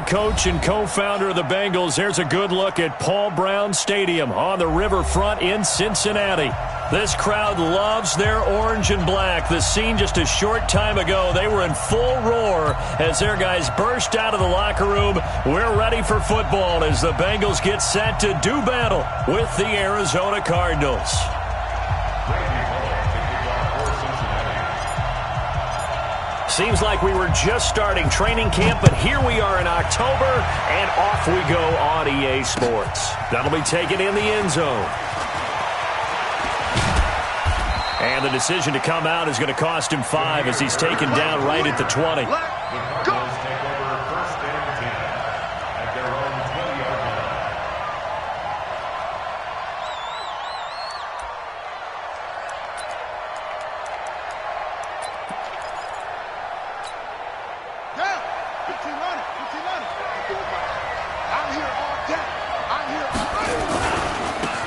Coach and co-founder of the Bengals. Here's a good look at Paul Brown Stadium on the riverfront in Cincinnati. This crowd loves their orange and black. The scene just a short time ago, they were in full roar as their guys burst out of the locker room. We're ready for football as the Bengals get set to do battle with the Arizona Cardinals. Seems like we were just starting training camp, but here we are in October, and off we go on EA Sports. That'll be taken in the end zone. And the decision to come out is going to cost him 5 as he's taken down right at the 20.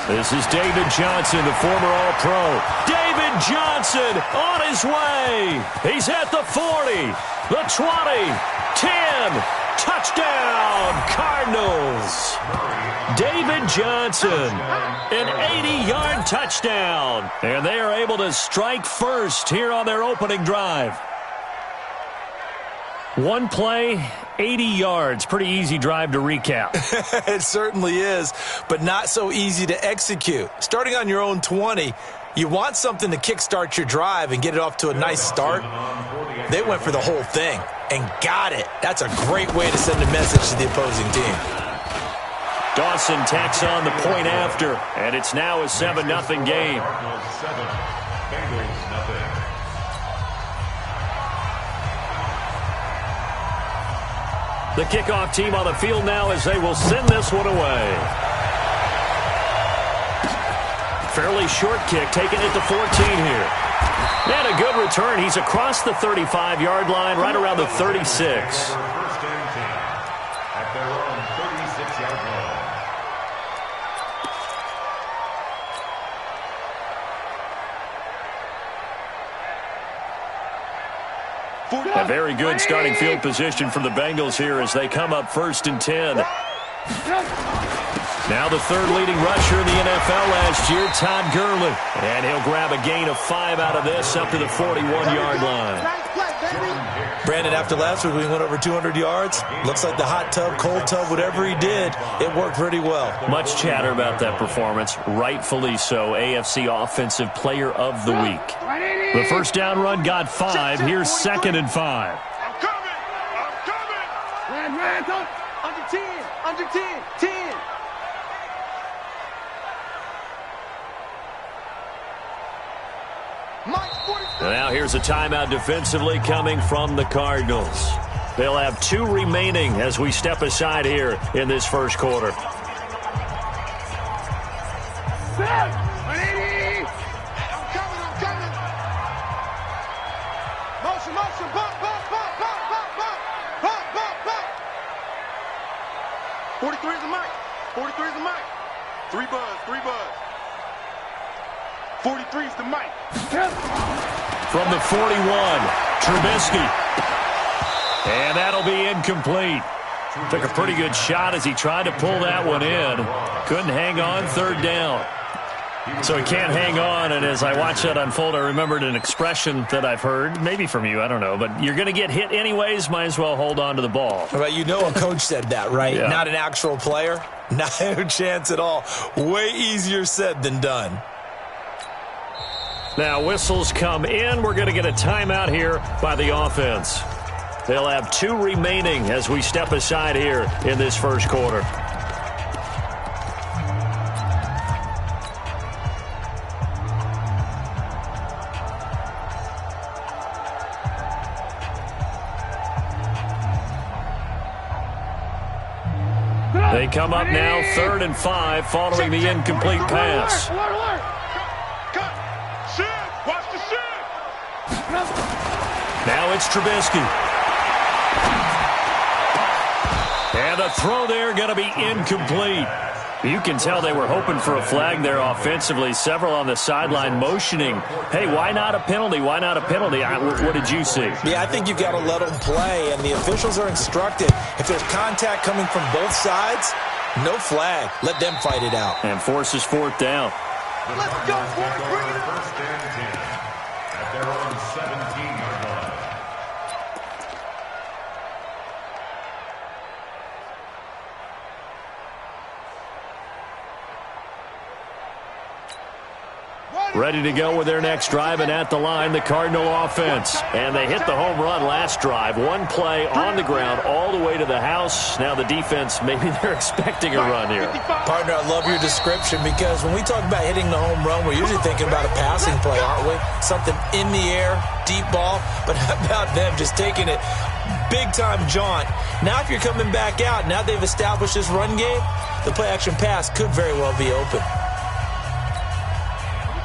This is David Johnson, the former All-Pro. David Johnson on his way. He's at the 40, the 20, 10. Touchdown, Cardinals. David Johnson, an 80-yard touchdown. And they are able to strike first here on their opening drive. One play, 80 yards. Pretty easy drive to recap. It certainly is, but not so easy to execute. Starting on your own 20, you want something to kickstart your drive and get it off to a nice start. They went for the whole thing and got it. That's a great way to send a message to the opposing team. Dawson tacks on the point after, and it's now a 7-0 game. The kickoff team on the field now as they will send this one away. Fairly short kick, taking it to 14 here. And a good return. He's across the 35-yard line, right around the 36. A very good starting field position for the Bengals here as they come up 1st and 10. Now the third leading rusher in the NFL last year, Todd Gurley. And he'll grab a gain of 5 out of this up to the 41-yard line. Brandon, after last week we went over 200 yards. Looks like the hot tub, cold tub, whatever he did, it worked pretty well. Much chatter about that performance. Rightfully so. AFC Offensive Player of the Week. The first down run got 5. Here's 2nd and 5. I'm coming! Under 10! Under 10! 10! And now here's a timeout defensively coming from the Cardinals. They'll have 2 remaining as we step aside here in this first quarter. I'm coming! Motion, bump! 43 is the mic. 43 is the mic. 3 buzz. 43 is the mic. From the 41, Trubisky. And that'll be incomplete. Took a pretty good shot as he tried to pull that one in. Couldn't hang on, 3rd down. So he can't hang on, and as I watched that unfold, I remembered an expression that I've heard, maybe from you, I don't know, but you're going to get hit anyways, might as well hold on to the ball. Well, you know a coach said that, right? Yeah. Not an actual player. No chance at all. Way easier said than done. Now whistles come in. We're going to get a timeout here by the offense. They'll have 2 remaining as we step aside here in this first quarter. They come up now 3rd and 5 following the incomplete pass. Cut! Shit! Watch the shit! Now it's Trubisky. And the throw there going to be incomplete. You can tell they were hoping for a flag there offensively. Several on the sideline motioning, hey, why not a penalty? Why not a penalty? What did you see? Yeah, I think you've got to let them play, and the officials are instructed. If there's contact coming from both sides, no flag. Let them fight it out. And forces fourth down. Let's go, boys. Bring it up. First and 10 at their own 17-yard line. Ready to go with their next drive, and at the line, the Cardinal offense. And they hit the home run last drive. One play on the ground all the way to the house. Now the defense, maybe they're expecting a run here. Partner, I love your description, because when we talk about hitting the home run, we're usually thinking about a passing play, aren't we? Something in the air, deep ball. But how about them just taking it big-time jaunt? Now if you're coming back out, now they've established this run game, the play-action pass could very well be open.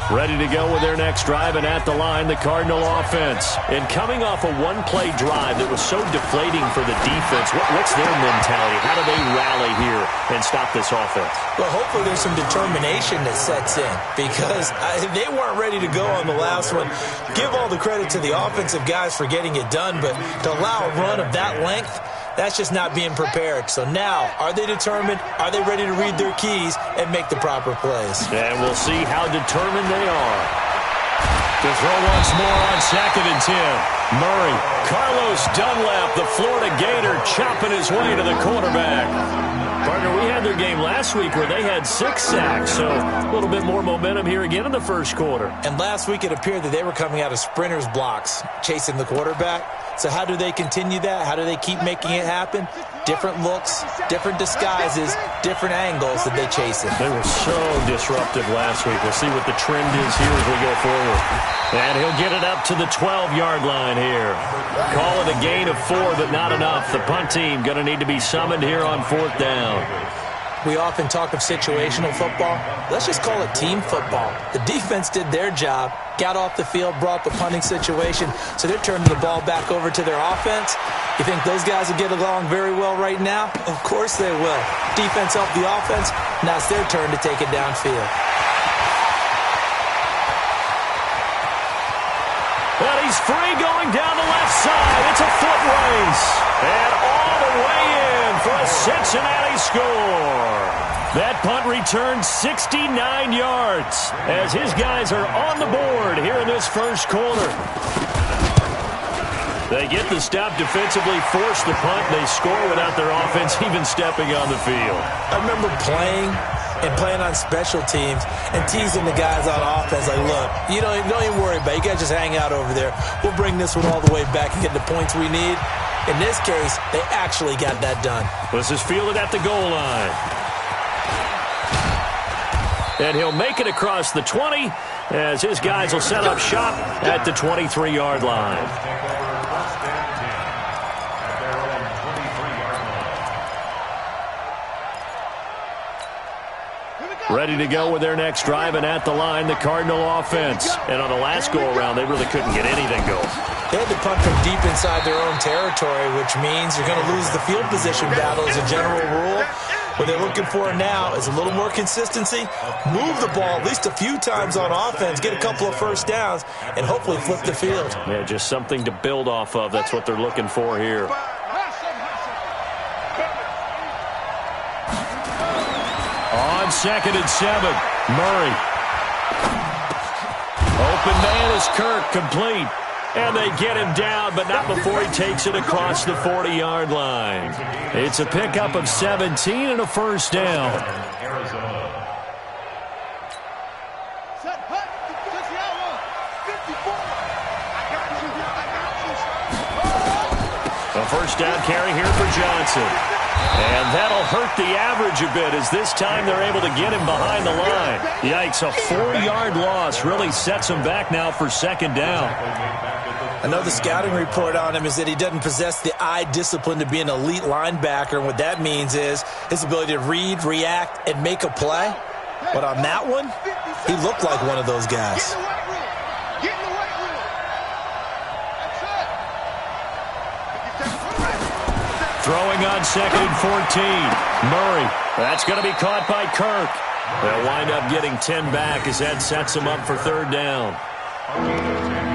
Ready to go with their next drive, and at the line, the Cardinal offense. And coming off a one-play drive that was so deflating for the defense, what's their mentality? How do they rally here and stop this offense? Well, hopefully there's some determination that sets in, because they weren't ready to go on the last one. Give all the credit to the offensive guys for getting it done, but to allow a run of that length, that's just not being prepared. So now, are they determined? Are they ready to read their keys and make the proper plays? And we'll see how determined they are. To throw once more on 2nd and 10. Murray. Carlos Dunlap, the Florida Gator, chopping his way to the quarterback. Partner, we had their game last week where they had 6 sacks, so a little bit more momentum here again in the first quarter. And last week it appeared that they were coming out of sprinters blocks, chasing the quarterback. So how do they continue that? How do they keep making it happen? Different looks, different disguises, different angles that they chase it. They were so disruptive last week. We'll see what the trend is here as we go forward. And he'll get it up to the 12-yard line here. Call it a gain of 4, but not enough. The punt team going to need to be summoned here on 4th down. We often talk of situational football. Let's just call it team football. The defense did their job, got off the field, brought up a punting situation, so they're turning the ball back over to their offense. You think those guys will get along very well right now? Of course they will. Defense helped the offense. Now it's their turn to take it downfield. Well, he's free going down the left side. It's a foot race. And all the way in for a Cincinnati score. That punt returned 69 yards as his guys are on the board here in this first quarter. They get the stop defensively, force the punt, and they score without their offense even stepping on the field. I remember playing on special teams and teasing the guys on offense like, look, don't even worry about it. You guys just hang out over there. We'll bring this one all the way back and get the points we need. In this case, they actually got that done. This is fielded at the goal line. And he'll make it across the 20 as his guys will set up shop at the 23-yard line. Ready to go with their next drive, and at the line, the Cardinal offense. And on the last go-around, they really couldn't get anything going. They had to punt from deep inside their own territory, which means you're going to lose the field position battle as a general rule. What they're looking for now is a little more consistency, move the ball at least a few times on offense, get a couple of first downs, and hopefully flip the field. Yeah, just something to build off of. That's what they're looking for here. On 2nd and 7, Murray. Open man is Kirk, complete. And they get him down, but not before he takes it across the 40-yard line. It's a pickup of 17 and a first down. A first down carry here for Johnson. And that'll hurt the average a bit as this time they're able to get him behind the line. Yikes, a 4-yard loss really sets him back now for 2nd down. I know the scouting report on him is that he doesn't possess the eye discipline to be an elite linebacker, and what that means is his ability to read, react, and make a play. But on that one, he looked like one of those guys. Throwing on 2nd and 14. Murray. That's going to be caught by Kirk. They'll wind up getting 10 back as that sets them up for 3rd down.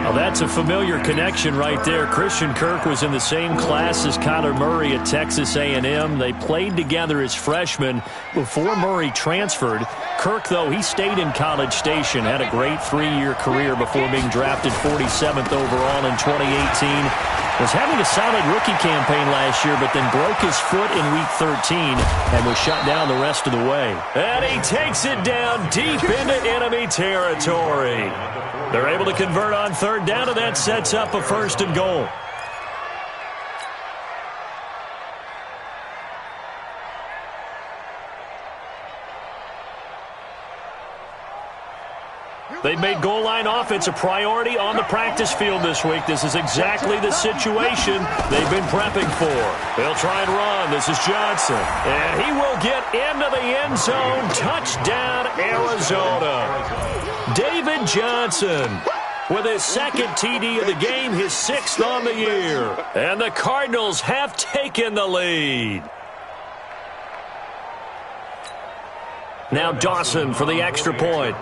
Well, that's a familiar connection right there. Christian Kirk was in the same class as Kyler Murray at Texas A&M. They played together as freshmen before Murray transferred. Kirk, though, he stayed in College Station, had a great 3-year career before being drafted 47th overall in 2018. Was having a solid rookie campaign last year, but then broke his foot in Week 13 and was shut down the rest of the way. And he takes it down deep into enemy territory. They're able to convert on 3rd down, and that sets up a 1st and goal. They've made goal line offense a priority on the practice field this week. This is exactly the situation they've been prepping for. They'll try and run. This is Johnson. And he will get into the end zone. Touchdown, Arizona. David Johnson with his 2nd TD of the game, his 6th on the year. And the Cardinals have taken the lead. Now Dawson for the extra point.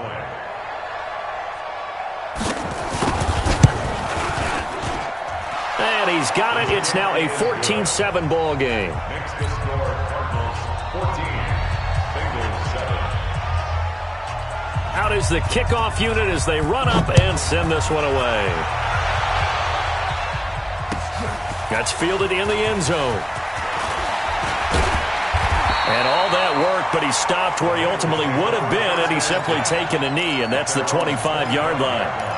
And he's got it. It's now a 14-7 ball game. Next to score, Cardinals 14, Bengals 7. Out is the kickoff unit as they run up and send this one away. That's fielded in the end zone. And all that work, but he stopped where he ultimately would have been, and he's simply taken a knee, and that's the 25-yard line.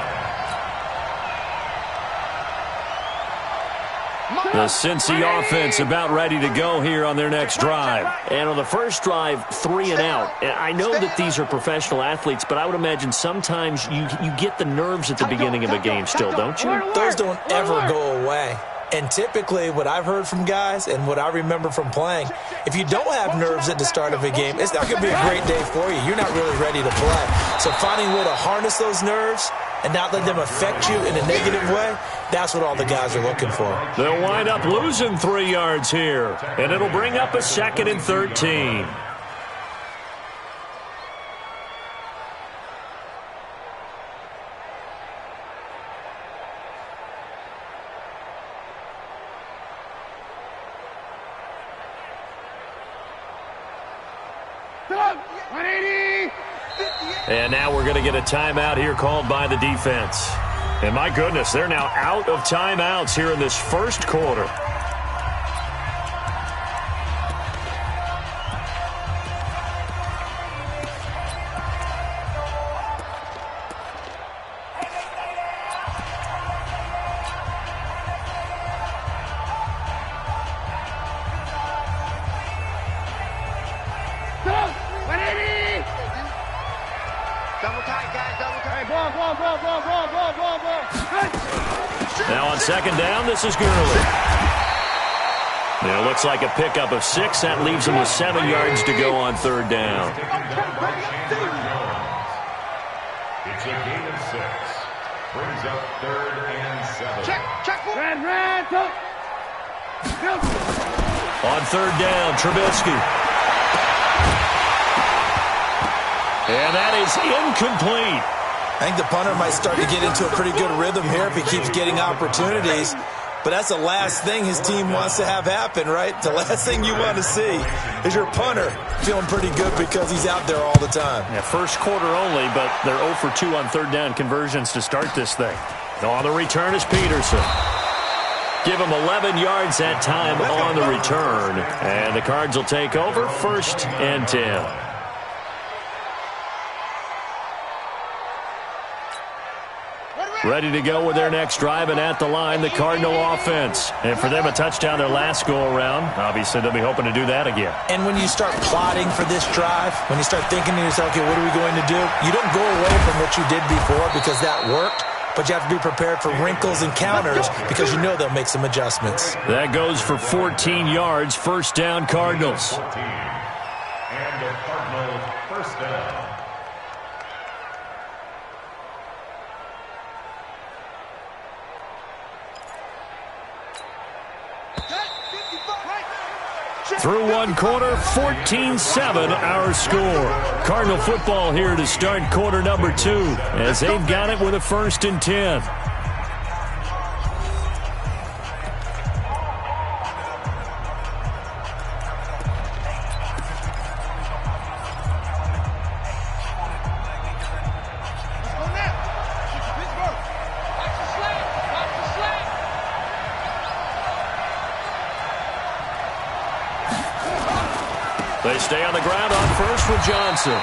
The Cincy offense about ready to go here on their next drive. And on the first drive, 3 and out. And I know that these are professional athletes, but I would imagine sometimes you get the nerves at the beginning of a game still, don't you? Those don't ever go away. And typically what I've heard from guys and what I remember from playing, if you don't have nerves at the start of a game, it's not going to be a great day for you. You're not really ready to play. So finding a way to harness those nerves and not let them affect you in a negative way, that's what all the guys are looking for. They'll wind up losing 3 yards here, and it'll bring up a 2nd and 13. And now we're going to get a timeout here called by the defense. And my goodness, they're now out of timeouts here in this first quarter. Now on 2nd down, this is Gurley. Now it looks like a pickup of 6. That leaves him with 7 yards to go on 3rd down. It's a gain of 6. Brings up 3rd and 7. Check. On 3rd down, Trubisky. And that is incomplete. I think the punter might start to get into a pretty good rhythm here if he keeps getting opportunities. But that's the last thing his team wants to have happen, right? The last thing you want to see is your punter feeling pretty good because he's out there all the time. Yeah, first quarter only, but they're 0 for 2 on 3rd down conversions to start this thing. On the return is Peterson. Give him 11 yards that time on the return. And the Cards will take over 1st and 10. Ready to go with their next drive, and at the line, the Cardinal offense. And for them, a touchdown their last go-around. Obviously, they'll be hoping to do that again. And when you start plotting for this drive, when you start thinking to yourself, okay, what are we going to do? You don't go away from what you did before because that worked, but you have to be prepared for wrinkles and counters because you know they'll make some adjustments. That goes for 14 yards, 1st down Cardinals. 14. And the Cardinals 1st down. Through one quarter, 14-7 our score. Cardinal football here to start quarter number 2 as they've got it with a 1st and 10. They stay on the ground on first with Johnson.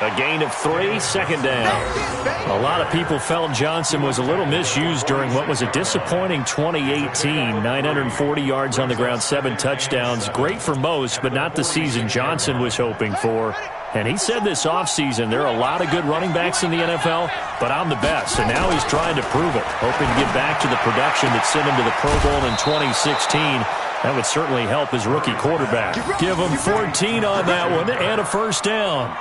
A gain of 3, 2nd down. A lot of people felt Johnson was a little misused during what was a disappointing 2018. 940 yards on the ground, 7 touchdowns. Great for most, but not the season Johnson was hoping for. And he said this offseason, there are a lot of good running backs in the NFL, but I'm the best. And now he's trying to prove it, hoping to get back to the production that sent him to the Pro Bowl in 2016. That would certainly help his rookie quarterback. Give him 14 on that one and a 1st down.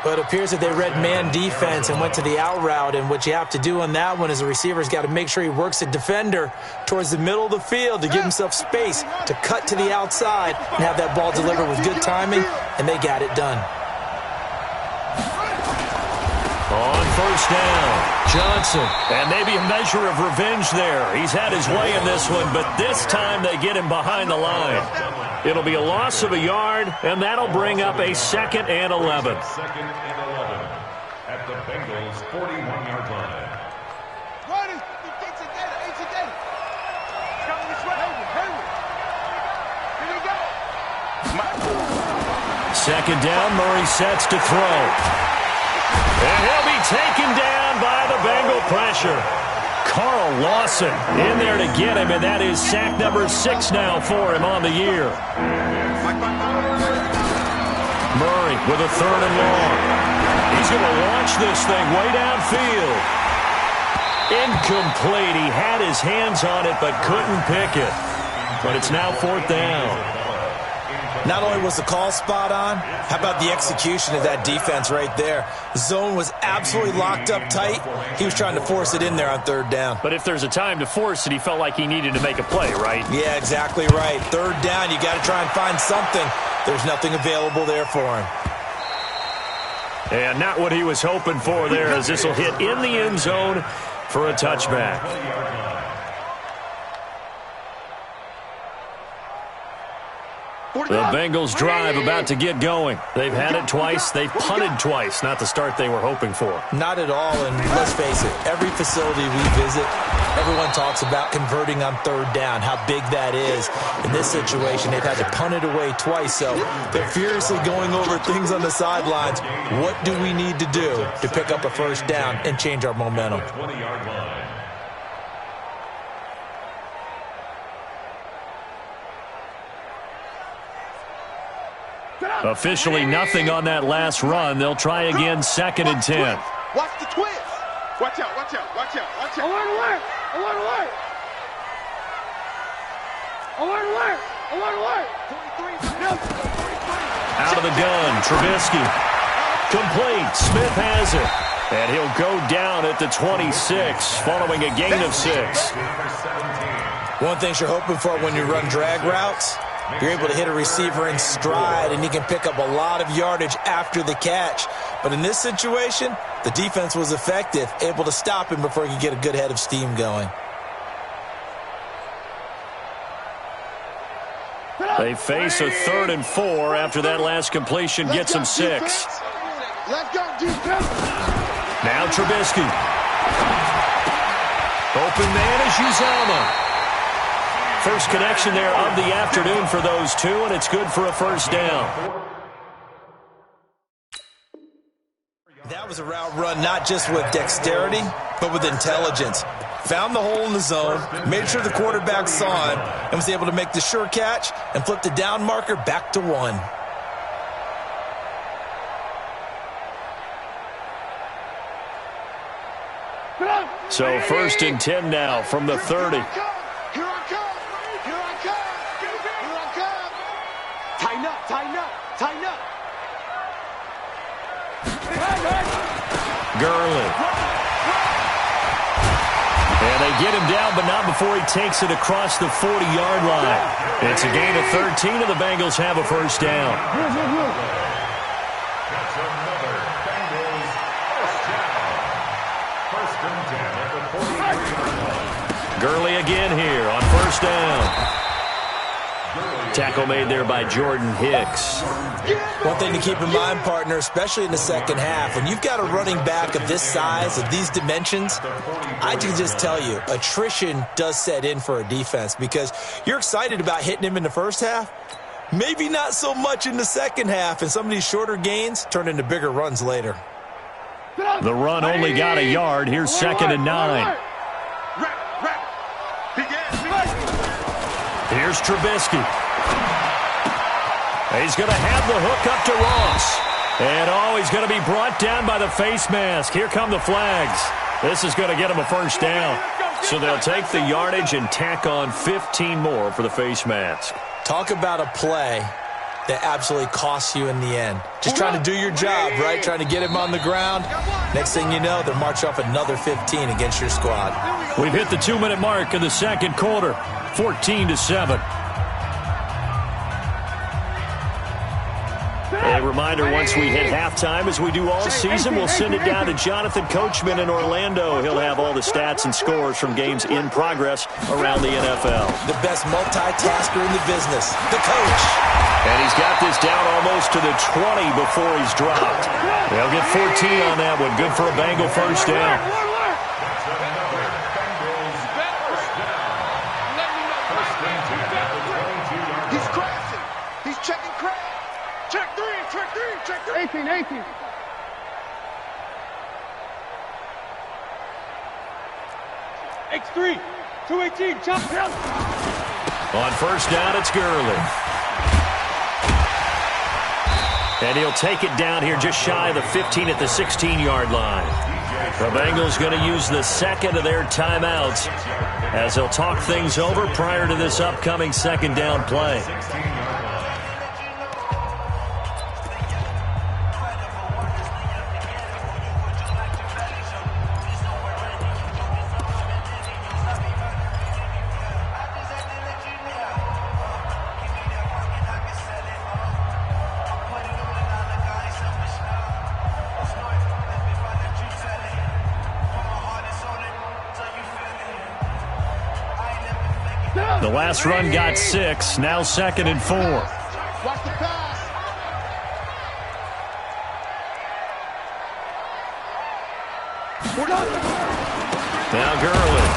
But it appears that they read man defense and went to the out route, and what you have to do on that one is the receiver's got to make sure he works the defender towards the middle of the field to give himself space to cut to the outside and have that ball delivered with good timing, and they got it done. On 1st down, Johnson. And maybe a measure of revenge there. He's had his way in this one, but this time they get him behind the line. It'll be a loss of a yard, and that'll bring up a 2nd and 11. 2nd and 11 at the Bengals' 41-yard line. Second down, Murray sets to throw. And he'll be taken down by the Bengal pressure. Carl Lawson in there to get him, and that is sack number 6 now for him on the year. Murray with a 3rd and long. He's going to launch this thing way downfield. Incomplete. He had his hands on it but couldn't pick it. But it's now 4th down. Not only was the call spot on, how about the execution of that defense right there? The zone was absolutely locked up tight. He was trying to force it in there on 3rd down. But if there's a time to force it, he felt like he needed to make a play, right? Yeah, exactly right. 3rd down, you got to try and find something. There's nothing available there for him. And not what he was hoping for there, as this will hit in the end zone for a touchback. The Bengals drive about to get going. They've had it twice. They've punted twice. Not the start they were hoping for. Not at all, and let's face it, every facility we visit, everyone talks about converting on 3rd down, how big that is. In this situation, they've had to punt it away twice, so they're furiously going over things on the sidelines. What do we need to do to pick up a 1st down and change our momentum? 20-yard line. Officially nothing on that last run. They'll try again, 2nd and 10. Watch the twist. Watch out, watch out, watch out, watch out. Alert, alert, alert, alert. Alert, alert, alert, alert. 43. Out of the gun, Trubisky. Complete. Smith has it. And he'll go down at the 26, following a gain of 6. One thing you're hoping for when you run drag routes, you're able to hit a receiver in stride, and he can pick up a lot of yardage after the catch. But in this situation, the defense was effective, able to stop him before he could get a good head of steam going. They face a 3rd and 4 after that last completion gets him 6. Let's go, defense. Now Trubisky. Open man is Uzomah. First connection there of the afternoon for those two, and it's good for a 1st down. That was a route run not just with dexterity, but with intelligence. Found the hole in the zone, made sure the quarterback saw him, and was able to make the sure catch and flip the down marker back to 1. So 1st and 10 now from the 30. Here I come. Here I come. Here I come. Tighten up, tighten up, tighten up. Gurley. And they get him down, but not before he takes it across the 40-yard line. It's a gain of 13, and the Bengals have a first down. That's another Bengals first down. First and 10 at the 43-yard line. Gurley again here on first down. Tackle made there by Jordan Hicks. One thing to keep in mind, partner, especially in the second half, when you've got a running back of this size, of these dimensions, I can just tell you, attrition does set in for a defense because you're excited about hitting him in the first half. Maybe not so much in the second half, and some of these shorter gains turn into bigger runs later. The run only got a yard. Here's second and 9. Here's Trubisky. He's going to have the hook up to Ross. And, he's going to be brought down by the face mask. Here come the flags. This is going to get him a first down. So they'll take the yardage and tack on 15 more for the face mask. Talk about a play that absolutely costs you in the end. Just trying to do your job, right? Trying to get him on the ground. Next thing you know, they'll march off another 15 against your squad. We've hit the 2-minute mark in the second quarter. 14-7. A reminder, once we hit halftime, as we do all season, we'll send it down to Jonathan Coachman in Orlando. He'll have all the stats and scores from games in progress around the NFL. The best multitasker in the business, the coach. And he's got this down almost to the 20 before he's dropped. They'll get 14 on that one. Good for a Bengal first down. He's crashing. He's checking crash. Check three. 18. X3, 218, chop down. On first down, it's Gurley. And he'll take it down here just shy of the 15 at the 16-yard line. The Bengals going to use the second of their timeouts as they'll talk things over prior to this upcoming second down play. The last run got 6, now second and 4. Watch the pass. Now Gurley.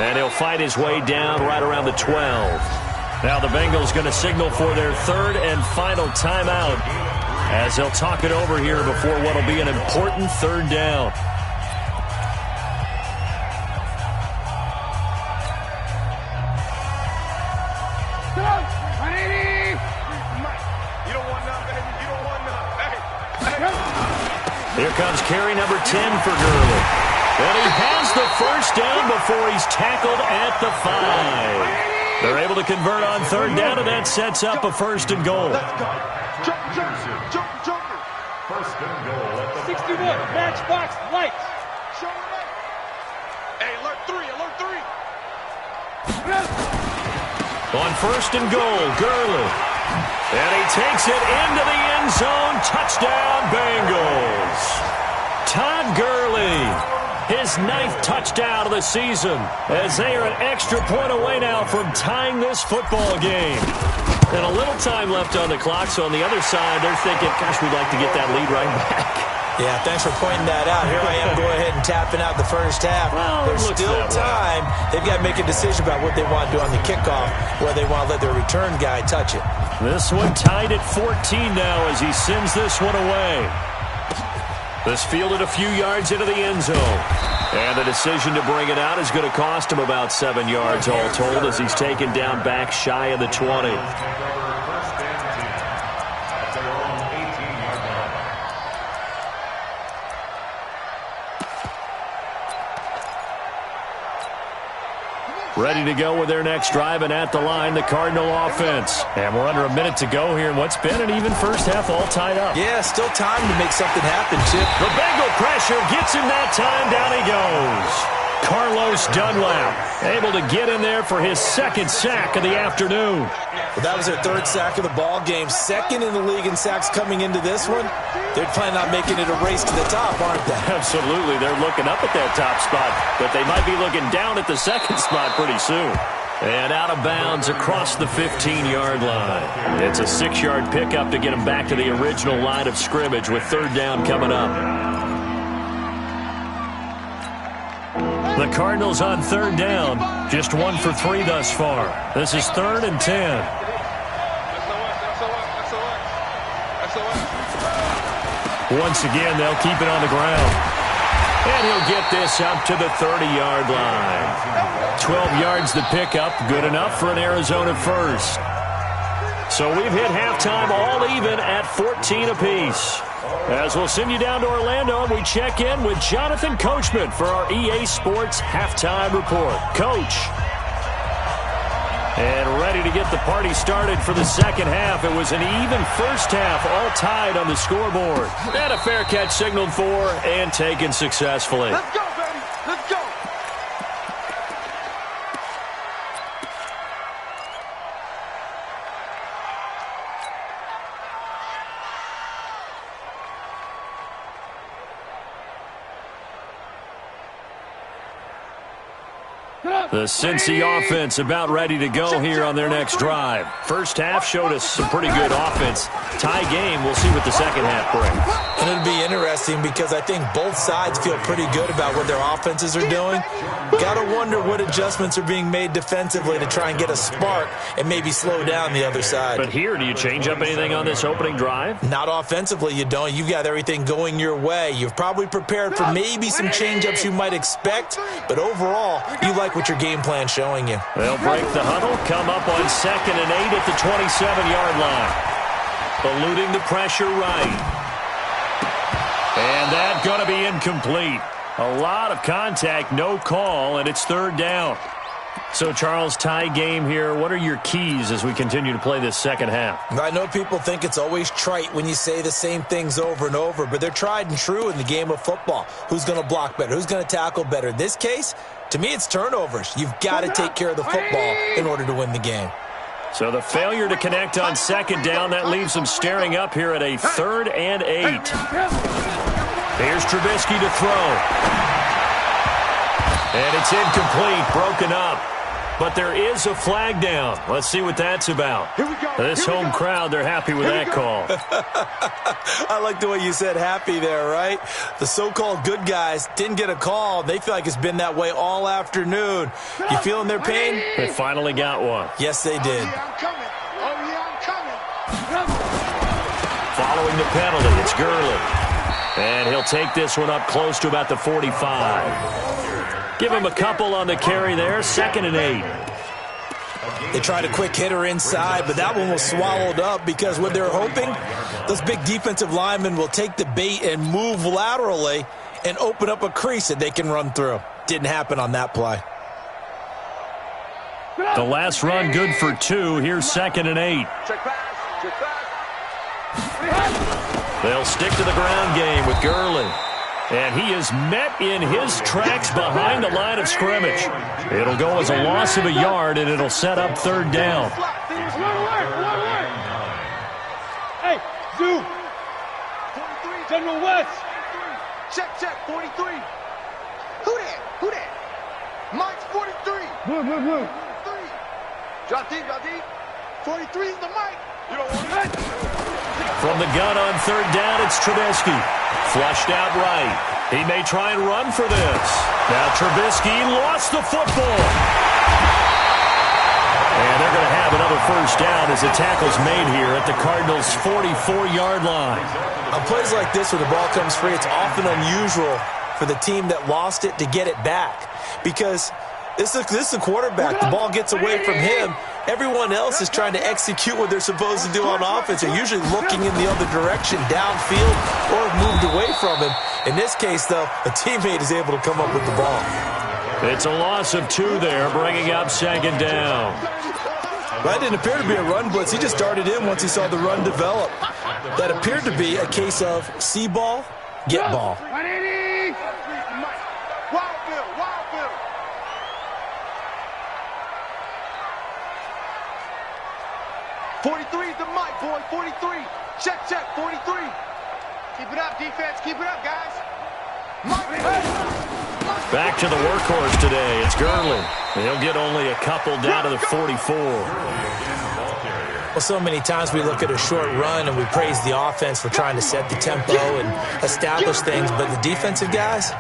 And he'll fight his way down right around the 12. Now the Bengals going to signal for their third and final timeout as they'll talk it over here before what will be an important third down. Here comes carry number 10 for Gurley. And he has the first down before he's tackled at the 5. They're able to convert on third down, and that sets up a first and goal. First and goal at the 61, matchbox, lights. Hey, alert 3. On first and goal, Gurley. And he takes it into the end zone. Touchdown, Bengals. Todd Gurley, his 9th touchdown of the season, as they are an extra point away now from tying this football game. And a little time left on the clock, so on the other side, they're thinking, gosh, we'd like to get that lead right back. Yeah, thanks for pointing that out. Here I am going ahead and tapping out the first half. Well, there's still time. They've got to make a decision about what they want to do on the kickoff, whether they want to let their return guy touch it. This one tied at 14 now as he sends this one away. This fielded a few yards into the end zone. And the decision to bring it out is going to cost him about 7 yards all told as he's taken down back shy of the 20. Ready to go with their next drive, and at the line, the Cardinal offense. And we're under a minute to go here in what's been an even first half, all tied up. Yeah, still time to make something happen, Chip. The Bengal pressure gets him that time. Down he goes. Carlos Bruce Dunlap, able to get in there for his second sack of the afternoon. Well, that was their third sack of the ball game. Second in the league in sacks coming into this one. They're planning on making it a race to the top, aren't they? Absolutely. They're looking up at that top spot, but they might be looking down at the second spot pretty soon. And out of bounds across the 15-yard line. It's a 6-yard pickup to get them back to the original line of scrimmage with third down coming up. The Cardinals on third down, just 1 for 3 thus far. This is 3rd and 10. Once again, they'll keep it on the ground. And he'll get this up to the 30-yard line. 12 yards the pickup, good enough for an Arizona first. So we've hit halftime all even at 14 apiece. As we'll send you down to Orlando, and we check in with Jonathan Coachman for our EA Sports Halftime Report. Coach. And ready to get the party started for the second half. It was an even first half, all tied on the scoreboard. And a fair catch signaled for and taken successfully. Let's go, baby. Let's go. The Cincy offense about ready to go here on their next drive. First half showed us some pretty good offense. Tie game, we'll see what the second half brings. And it'll be interesting because I think both sides feel pretty good about what their offenses are doing. Gotta wonder what adjustments are being made defensively to try and get a spark and maybe slow down the other side. But here, do you change up anything on this opening drive? Not offensively, you don't. You've got everything going your way. You've probably prepared for maybe some change-ups you might expect, but overall, you like what your game plan's showing you. They'll break the huddle, come up on 2nd and 8 at the 27-yard line. Eluding the pressure right. And that's going to be incomplete. A lot of contact, no call, and it's third down. So, Charles, tie game here. What are your keys as we continue to play this second half? I know people think it's always trite when you say the same things over and over, but they're tried and true in the game of football. Who's going to block better? Who's going to tackle better? In this case, to me, it's turnovers. You've got to take care of the football in order to win the game. So the failure to connect on second down, that leaves them staring up here at a 3rd and 8. Here's Trubisky to throw. And it's incomplete, broken up. But there is a flag down. Let's see what that's about. This home crowd, they're happy with that call. I like the way you said happy there, right? The so-called good guys didn't get a call. They feel like it's been that way all afternoon. You feeling their pain? They finally got one. Yes, they did. Following the penalty, it's Gurley. And he'll take this one up close to about the 45. Give him a couple on the carry there, 2nd and 8. They tried a quick hitter inside, but that one was swallowed up because what they're hoping, those big defensive linemen will take the bait and move laterally and open up a crease that they can run through. Didn't happen on that play. The last run good for 2. Here's 2nd and 8. They'll stick to the ground game with Gurley. And he is met in his tracks behind the line of scrimmage. It'll go as a loss of a yard, and it'll set up third down. Hey, Zoo. General West. Check, 43. Who that? Mike's 43. Blue. 3. Drop deep. 43 is the mic. You don't want it? From the gun on third down, it's Trubisky. Flushed out right. He may try and run for this. Now Trubisky lost the football. And they're going to have another first down as the tackle's made here at the Cardinals' 44-yard line. On plays like this where the ball comes free, it's often unusual for the team that lost it to get it back. Because this is the quarterback. The ball gets away from him. Everyone else is trying to execute what they're supposed to do on offense. They're usually looking in the other direction, downfield, or moved away from him. In this case, though, a teammate is able to come up with the ball. It's a loss of 2 there, bringing up 2nd down. That didn't appear to be a run blitz. He just darted in once he saw the run develop. That appeared to be a case of see ball, get ball. 43 is the mic, boy. 43. Check, 43. Keep it up, defense. Keep it up, guys. Mike, Back to the workhorse today. It's Gurley. He'll get only a couple down to the 44. Well, so many times we look at a short run and we praise the offense for trying to set the tempo and establish things, but the defensive guys,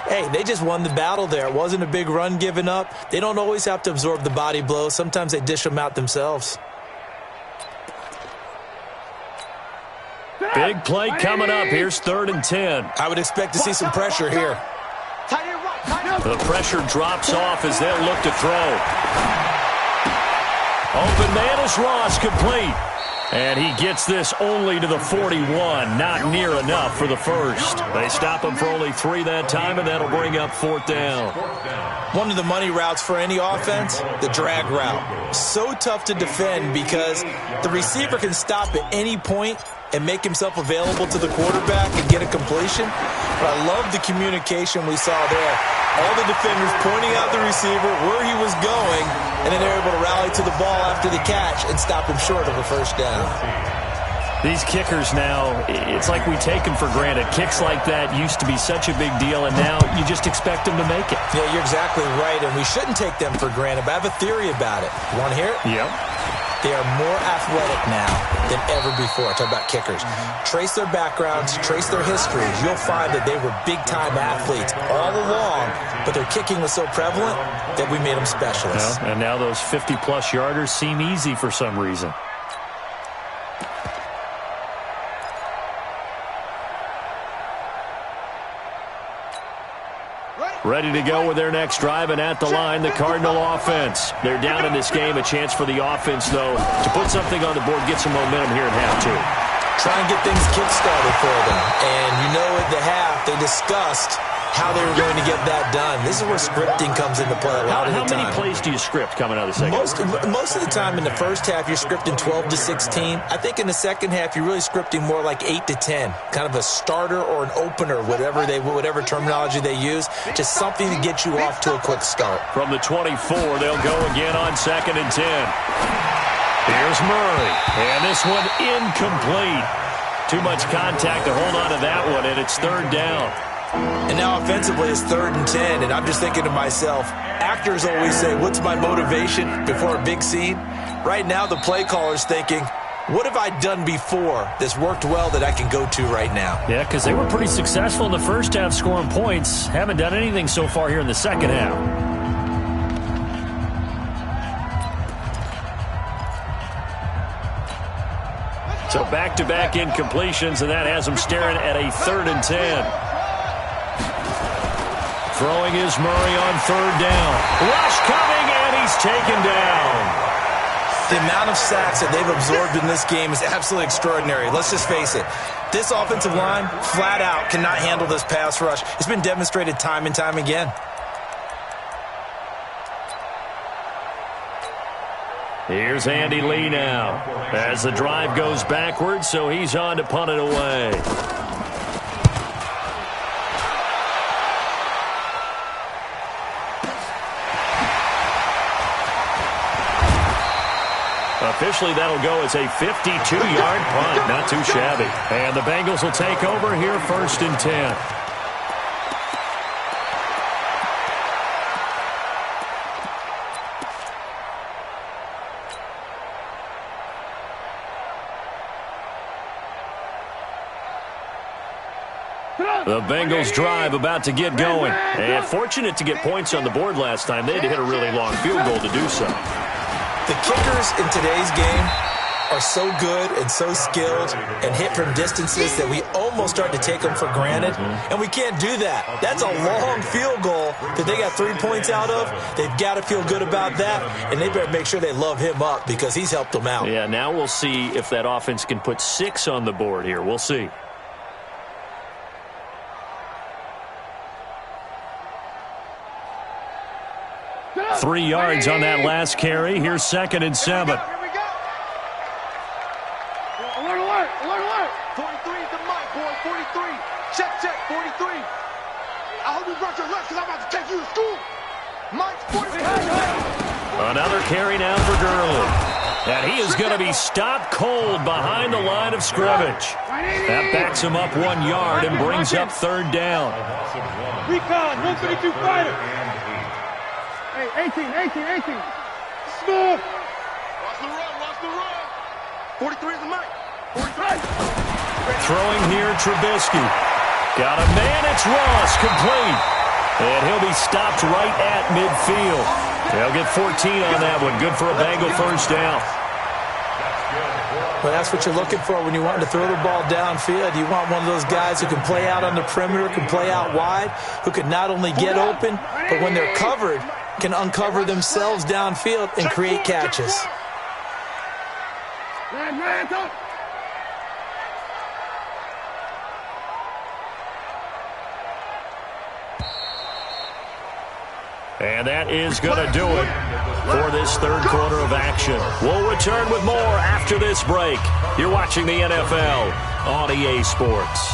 hey, they just won the battle there. It wasn't a big run given up. They don't always have to absorb the body blows. Sometimes they dish them out themselves. Big play coming up. Here's 3rd and 10. I would expect to see some pressure here. The pressure drops off as they'll look to throw. Open man is Ross, complete. And he gets this only to the 41. Not near enough for the first. They stop him for only 3 that time, and that'll bring up 4th down. One of the money routes for any offense, the drag route. So tough to defend because the receiver can stop at any point and make himself available to the quarterback and get a completion. But I love the communication we saw there. All the defenders pointing out the receiver, where he was going, and then they're able to rally to the ball after the catch and stop him short of a first down. These kickers now, it's like we take them for granted. Kicks like that used to be such a big deal, and now you just expect them to make it. Yeah, you're exactly right, and we shouldn't take them for granted, but I have a theory about it. You want to hear it? Yep. They are more athletic now than ever before. Talk about kickers. Trace their backgrounds, trace their histories. You'll find that they were big-time athletes all along, but their kicking was so prevalent that we made them specialists. And now those 50-plus yarders seem easy for some reason. Ready to go with their next drive, and at the line, the Cardinal offense. They're down in this game. A chance for the offense, though, to put something on the board, get some momentum here in half 2. Try and get things kick-started for them. And you know at the half, they discussed how they were going to get that done. This is where scripting comes into play a lot of the time. How many plays do you script coming out of the second? Most of the time in the first half, you're scripting 12 to 16. I think in the second half, you're really scripting more like 8 to 10. Kind of a starter or an opener, whatever terminology they use. Just something to get you off to a quick start. From the 24, they'll go again on 2nd and 10. Here's Murray. And this one incomplete. Too much contact to hold on to that one, and it's 3rd down. And now offensively it's 3rd and 10, and I'm just thinking to myself, actors always say, what's my motivation before a big scene? Right now the play caller's thinking, what have I done before that's worked well that I can go to right now? Yeah, because they were pretty successful in the first half scoring points. Haven't done anything so far here in the second half. So back-to-back incompletions, and that has them staring at a 3rd and 10. Throwing is Murray on 3rd down. Rush coming, and he's taken down. The amount of sacks that they've absorbed in this game is absolutely extraordinary. Let's just face it. This offensive line, flat out, cannot handle this pass rush. It's been demonstrated time and time again. Here's Andy Lee now as the drive goes backwards, so he's on to punt it away. Officially, that'll go as a 52-yard punt. Not too shabby. And the Bengals will take over here 1st and 10. The Bengals drive about to get going. And fortunate to get points on the board last time. They had to hit a really long field goal to do so. The kickers in today's game are so good and so skilled and hit from distances that we almost start to take them for granted, and we can't do that. That's a long field goal that they got 3 points out of. They've got to feel good about that, and they better make sure they love him up because he's helped them out. Yeah, now we'll see if that offense can put 6 on the board here. We'll see. Three yards on that last carry. Here's 2nd and 7. Here we go. Alert, alert, alert, alert. 43 is the mic, boy. 43. Check, 43. I hope you brought your lunch because I'm about to take you to school. Mike's 43. Another carry now for Gurley. And he is going to be stopped cold behind the line of scrimmage. That backs him up 1 yard and brings up third down. Recon, 132 fighter. Hey, 18. Smooth. Watch the run. 43 is the mic. 43. Throwing here, Trubisky. Got a man, it's Ross, complete. And he'll be stopped right at midfield. They'll get 14 on that one. Good for a Bengal first down. Well, that's what you're looking for when you want to throw the ball downfield. You want one of those guys who can play out on the perimeter, can play out wide, who can not only get open, but when they're covered, can uncover themselves downfield and create catches. And that is going to do it for this third quarter of action. We'll return with more after this break. You're watching the NFL on EA Sports.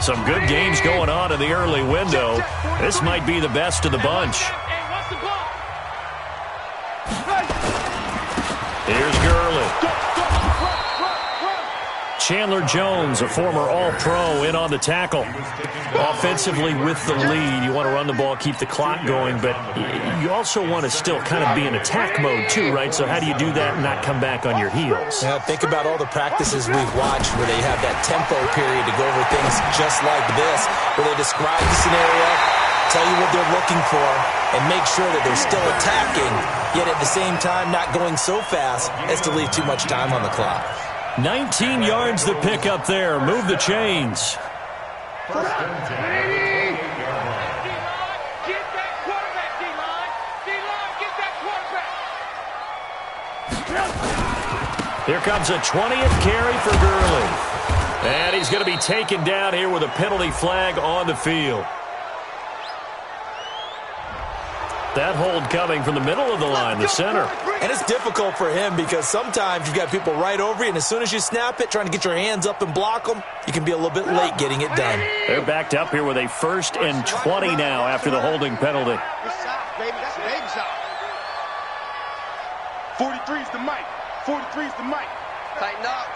Some good games going on in the early window. This might be the best of the bunch. Here's Gurley. Chandler Jones, a former All-Pro, in on the tackle. Offensively with the lead, you want to run the ball, keep the clock going, but you also want to still kind of be in attack mode too, right? So how do you do that and not come back on your heels? Yeah, think about all the practices we've watched where they have that tempo period to go over things just like this, where they describe the scenario, tell you what they're looking for, and make sure that they're still attacking, yet at the same time not going so fast as to leave too much time on the clock. 19 yards to pick up there. Move the chains. First and 10. Get that quarterback, D-line. D-line, get that quarterback. Here comes a 20th carry for Gurley. And he's going to be taken down here with a penalty flag on the field. That hold coming from the middle of the line, the center. And it's difficult for him because sometimes you've got people right over you, and as soon as you snap it, trying to get your hands up and block them, you can be a little bit late getting it done. They're backed up here with a 1st and 20 now after the holding penalty. Good shot, baby. That's a baby shot. 43's the mic. 43's the mic. Tighten up.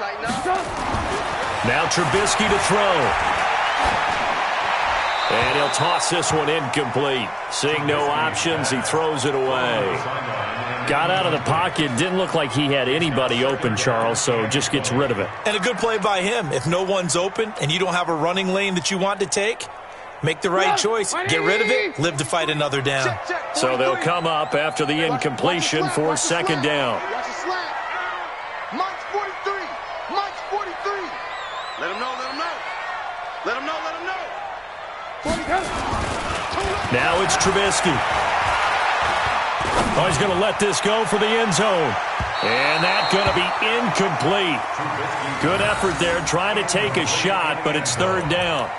Now Trubisky to throw. And he'll toss this one incomplete. Seeing no options, he throws it away. Got out of the pocket. Didn't look like he had anybody open, Charles, so just gets rid of it. And a good play by him. If no one's open and you don't have a running lane that you want to take, make the right choice. Get rid of it. Live to fight another down. So they'll come up after the incompletion for 2nd down. Watch the slant. Mike's 43. Mike's 43. Let him know. Now it's Trubisky. Oh, he's going to let this go for the end zone. And that's going to be incomplete. Good effort there trying to take a shot, but it's 3rd down.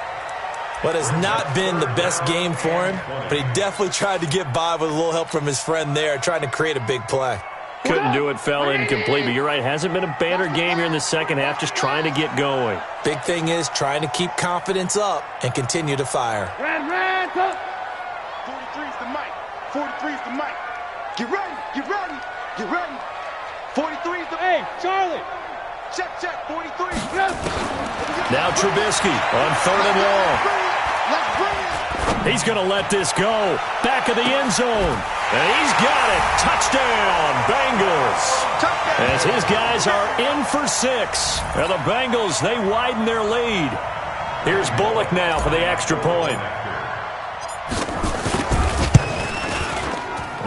What has not been the best game for him, but he definitely tried to get by with a little help from his friend there, trying to create a big play. Couldn't do it, fell incomplete, but you're right. Hasn't been a banner game here in the second half, just trying to get going. Big thing is trying to keep confidence up and continue to fire. 43's the mic. 43's the mic. Get ready. 43's the... Hey, Charlie. Check. 43. Now Trubisky on 3rd and long. Let's bring it. He's going to let this go. Back of the end zone. And he's got it. Touchdown, Bengals. As his guys are in for 6. And the Bengals, they widen their lead. Here's Bullock now for the extra point.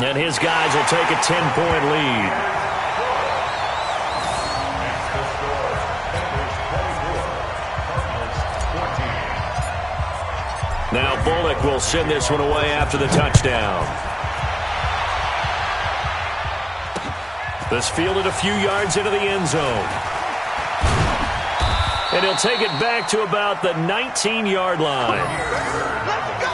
And his guys will take a 10-point lead. Now Bullock will send this one away after the touchdown. This fielded a few yards into the end zone. And he'll take it back to about the 19-yard line. Let's go.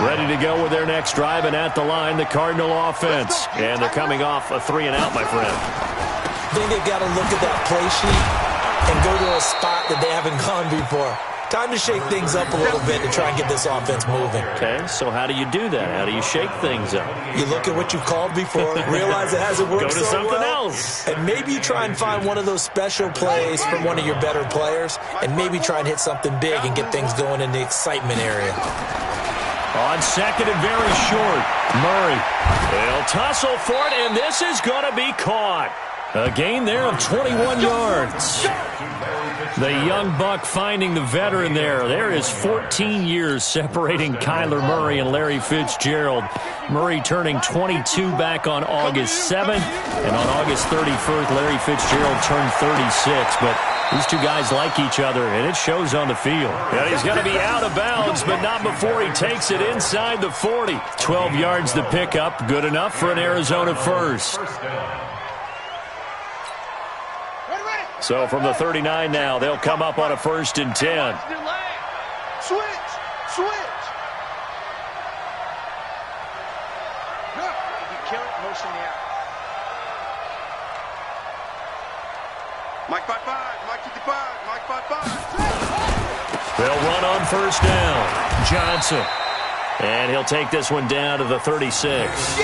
Ready to go with their next drive, and at the line, the Cardinal offense. And they're coming off a 3-and-out, my friend. I think they've got to look at that play sheet and go to a spot that they haven't gone before. Time to shake things up a little bit to try and get this offense moving. Okay, so how do you do that? How do you shake things up? You look at what you've called before, realize it hasn't worked so well. Go to something else. And maybe you try and find one of those special plays from one of your better players, and maybe try and hit something big and get things going in the excitement area. On second and very short, Murray. They'll tussle for it, and this is going to be caught. A gain there of 21 yards. The young buck finding the veteran there. There is 14 years separating Kyler Murray and Larry Fitzgerald. Murray turning 22 back on August 7th. And on August 31st, Larry Fitzgerald turned 36. But these two guys like each other, and it shows on the field. And he's going to be out of bounds, but not before he takes it inside the 40. 12 yards to pick up. Good enough for an Arizona first. So from the 39 now, they'll come up on a 1st and 10. Switch. If you kill it, motion the out. Mike 5-5, Mike 55, Mike 5-5. They'll run on 1st down. Johnson. And he'll take this one down to the 36.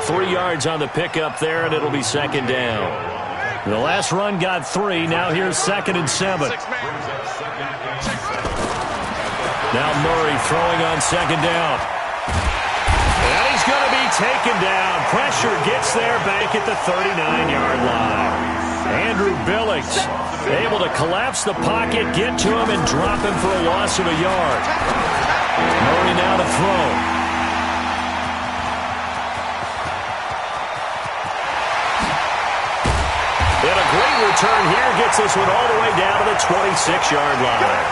3 yards on the pickup there, and it'll be 2nd down. The last run got 3. Now here's 2nd and 7. Now Murray throwing on 2nd down. And he's going to be taken down. Pressure gets there back at the 39-yard line. Andrew Billings able to collapse the pocket, get to him, and drop him for a loss of a yard. Murray now to throw. And a great return here gets this one all the way down to the 26-yard line.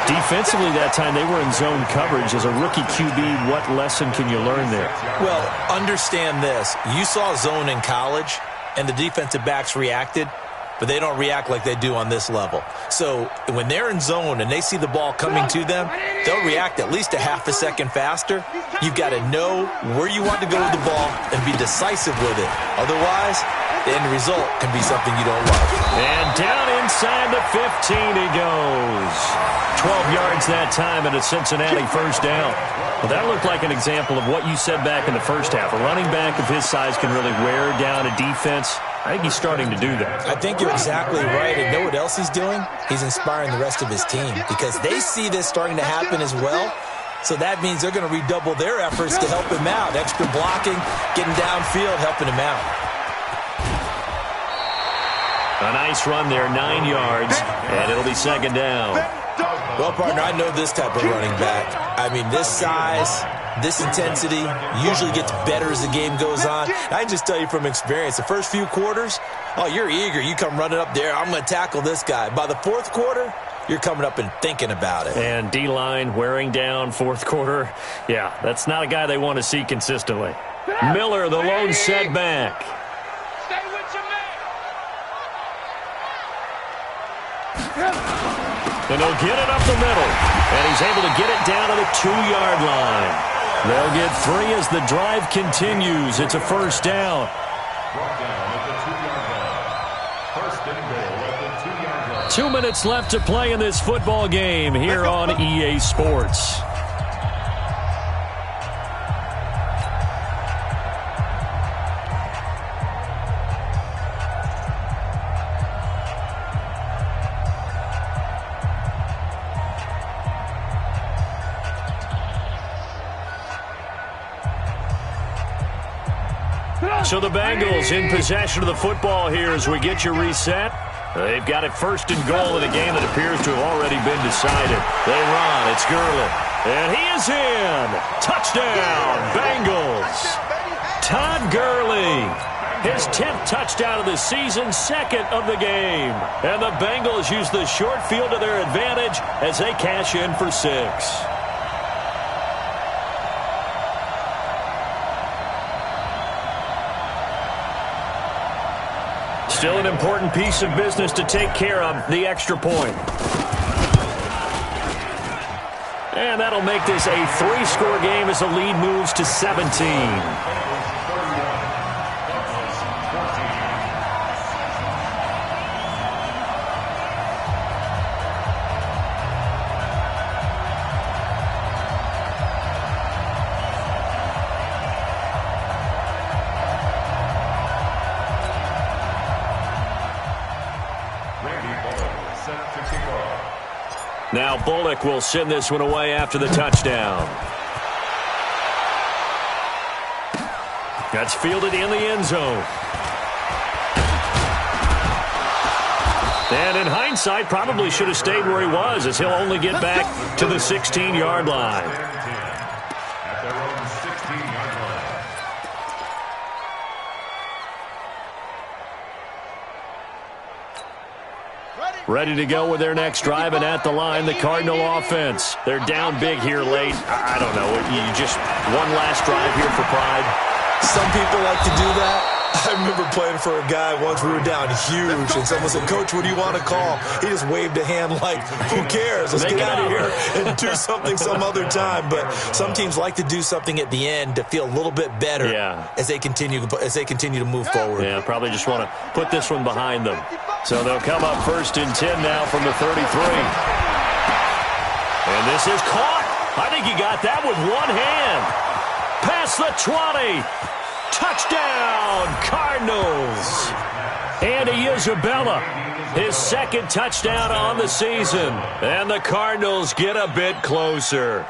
Defensively that time, they were in zone coverage. As a rookie QB, what lesson can you learn there? Well, understand this. You saw zone in college, and the defensive backs reacted, but they don't react like they do on this level. So when they're in zone and they see the ball coming to them, they'll react at least a half a second faster. You've got to know where you want to go with the ball and be decisive with it. Otherwise, the end result can be something you don't love. And down inside the 15 he goes. 12 yards that time and a Cincinnati 1st down. Well, that looked like an example of what you said back in the first half. A running back of his size can really wear down a defense. I think he's starting to do that. I think you're exactly right. And know what else he's doing? He's inspiring the rest of his team because they see this starting to happen as well. So that means they're going to redouble their efforts to help him out. Extra blocking, getting downfield, helping him out. A nice run there, 9 yards, and it'll be 2nd down. Well, partner, I know this type of running back. I mean, this size, this intensity usually gets better as the game goes on. I can just tell you from experience, the first few quarters, oh, you're eager. You come running up there, I'm going to tackle this guy. By the 4th quarter, you're coming up and thinking about it. And D-line wearing down 4th quarter. Yeah, that's not a guy they want to see consistently. Miller, the lone setback. Stay with your man. And he'll get it up the middle. And he's able to get it down to the 2-yard line. They'll get 3 as the drive continues. It's a 1st down. Brought down at the 2-yard line. 1st and goal at the 2-yard line. 2 minutes left to play in this football game here on EA Sports. So the Bengals in possession of the football here as we get you reset. They've got it 1st and goal in a game that appears to have already been decided. They run. It's Gurley. And he is in. Touchdown, Bengals. Todd Gurley. His 10th touchdown of the season, 2nd of the game. And the Bengals use the short field to their advantage as they cash in for 6. Still an important piece of business to take care of, the extra point. And that'll make this a 3-score game as the lead moves to 17. Now Bullock will send this one away after the touchdown. That's fielded in the end zone. And in hindsight, probably should have stayed where he was, as he'll only get back to the 16-yard line. At their own 16-yard line. Ready to go with their next drive, and at the line, the Cardinal offense. They're down big here late. I don't know. You just one last drive here for pride. Some people like to do that. I remember playing for a guy once. We were down huge, and someone said, "Coach, what do you want to call?" He just waved a hand like, "Who cares? Let's get out of here and do something some other time." But some teams like to do something at the end to feel a little bit better as they continue to move forward. Yeah, probably just want to put this one behind them. So they'll come up 1st and 10 now from the 33. And this is caught. I think he got that with one hand. Past the 20. Touchdown, Cardinals. Andy Isabella, his 2nd touchdown on the season. And the Cardinals get a bit closer.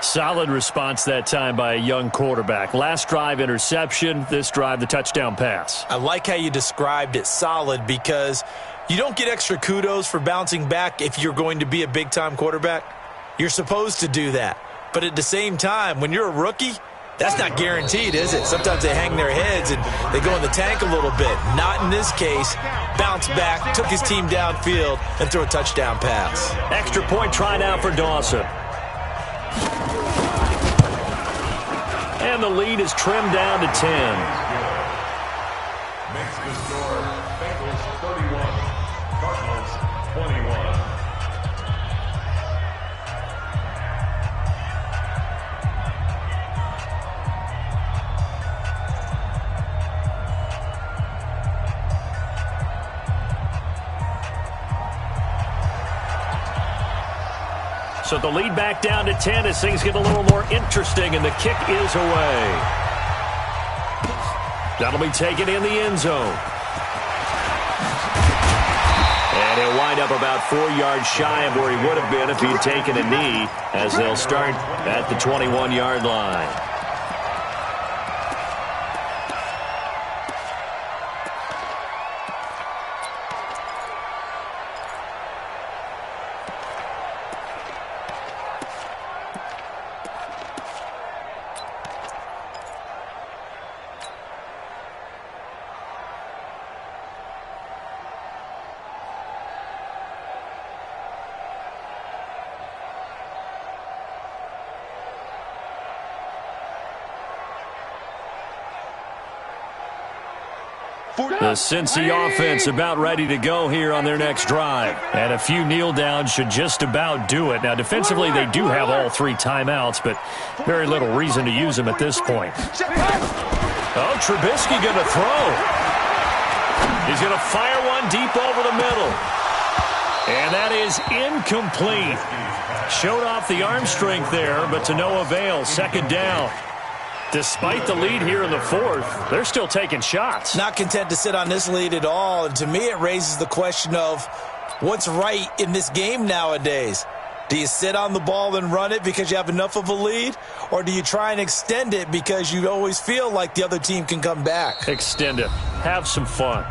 Solid response that time by a young quarterback. Last drive, interception. This drive, the touchdown pass. I like how you described it, solid, because you don't get extra kudos for bouncing back if you're going to be a big-time quarterback. You're supposed to do that. But at the same time, when you're a rookie, that's not guaranteed, is it? Sometimes they hang their heads and they go in the tank a little bit. Not in this case. Bounce back, took his team downfield, and threw a touchdown pass. Extra point try now for Dawson. And the lead is trimmed down to 10. Makes the score Bengals 31, Cardinals 21. So the lead back down to 10 as things get a little more interesting, and the kick is away. That'll be taken in the end zone. And he'll wind up about 4 yards shy of where he would have been if he had taken a knee, as they'll start at the 21-yard line. The Cincy offense about ready to go here on their next drive. And a few kneel downs should just about do it. Now, defensively, they do have all 3 timeouts, but very little reason to use them at this point. Oh, Trubisky going to throw. He's going to fire one deep over the middle. And that is incomplete. Showed off the arm strength there, but to no avail. 2nd down. Despite the lead here in the 4th, they're still taking shots. Not content to sit on this lead at all. And to me, it raises the question of what's right in this game nowadays. Do you sit on the ball and run it because you have enough of a lead? Or do you try and extend it because you always feel like the other team can come back? Extend it. Have some fun.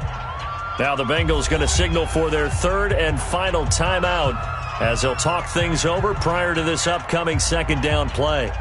Now the Bengals going to signal for their 3rd and final timeout as they'll talk things over prior to this upcoming 2nd down play.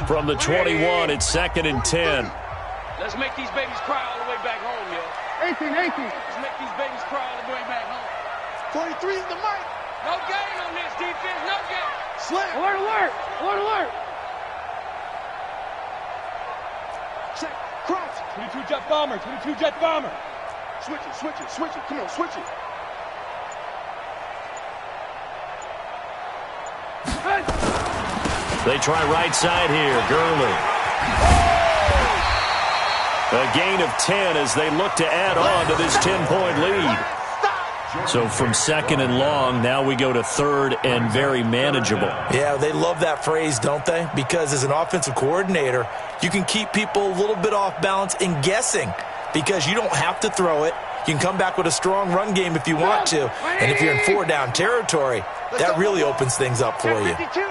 From the 21, it's 2nd and 10. Let's make these babies cry all the way back home, yo. 18. Let's make these babies cry all the way back home. 43 in the mic. No gain on this defense, no gain. Slam. Alert. Check. Crouch. 22 jet bomber. Switch it. Come on, switch it. They try right side here. Gurley. A gain of 10 as they look to add on to this 10-point lead. So from second and long, now we go to third and very manageable. Yeah, they love that phrase, don't they? Because as an offensive coordinator, you can keep people a little bit off balance and guessing because you don't have to throw it. You can come back with a strong run game if you want to. And if you're in 4-down territory, that really opens things up for you. 52.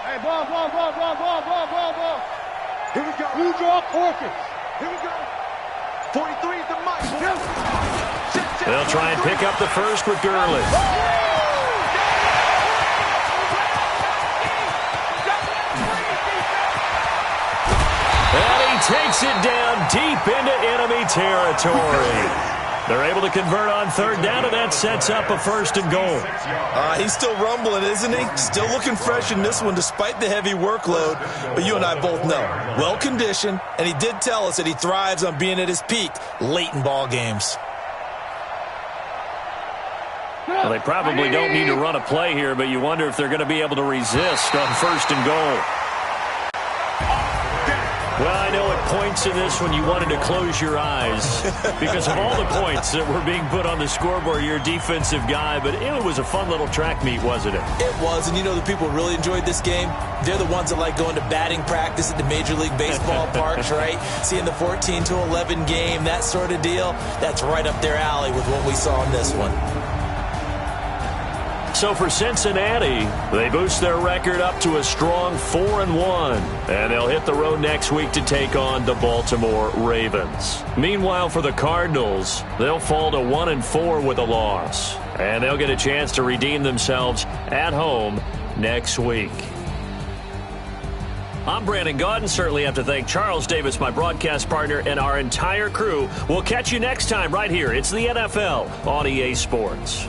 Hey, ball. Here we go. Blue draw Corpus. Here we go. 43 is the mic. Check. They'll try and pick up the first with Gurley. And he takes it down deep into enemy territory. They're able to convert on third down, and that sets up a first and goal. He's still rumbling, isn't he? Still looking fresh in this one despite the heavy workload. But you and I both know, well-conditioned, and he did tell us that he thrives on being at his peak late in ball games. Well, they probably don't need to run a play here, but you wonder if they're going to be able to resist on first and goal. Well, I know at points in this one you wanted to close your eyes because of all the points that were being put on the scoreboard. You're a defensive guy, but it was a fun little track meet, wasn't it? It was, and you know the people who really enjoyed this game? They're the ones that like going to batting practice at the Major League Baseball parks, right? Seeing the 14-11 game, that sort of deal, that's right up their alley with what we saw in this one. So for Cincinnati, they boost their record up to a strong 4-1, and they'll hit the road next week to take on the Baltimore Ravens. Meanwhile, for the Cardinals, they'll fall to 1-4 with a loss, and they'll get a chance to redeem themselves at home next week. I'm Brandon Gaudin. Certainly have to thank Charles Davis, my broadcast partner, and our entire crew. We'll catch you next time right here. It's the NFL on EA Sports.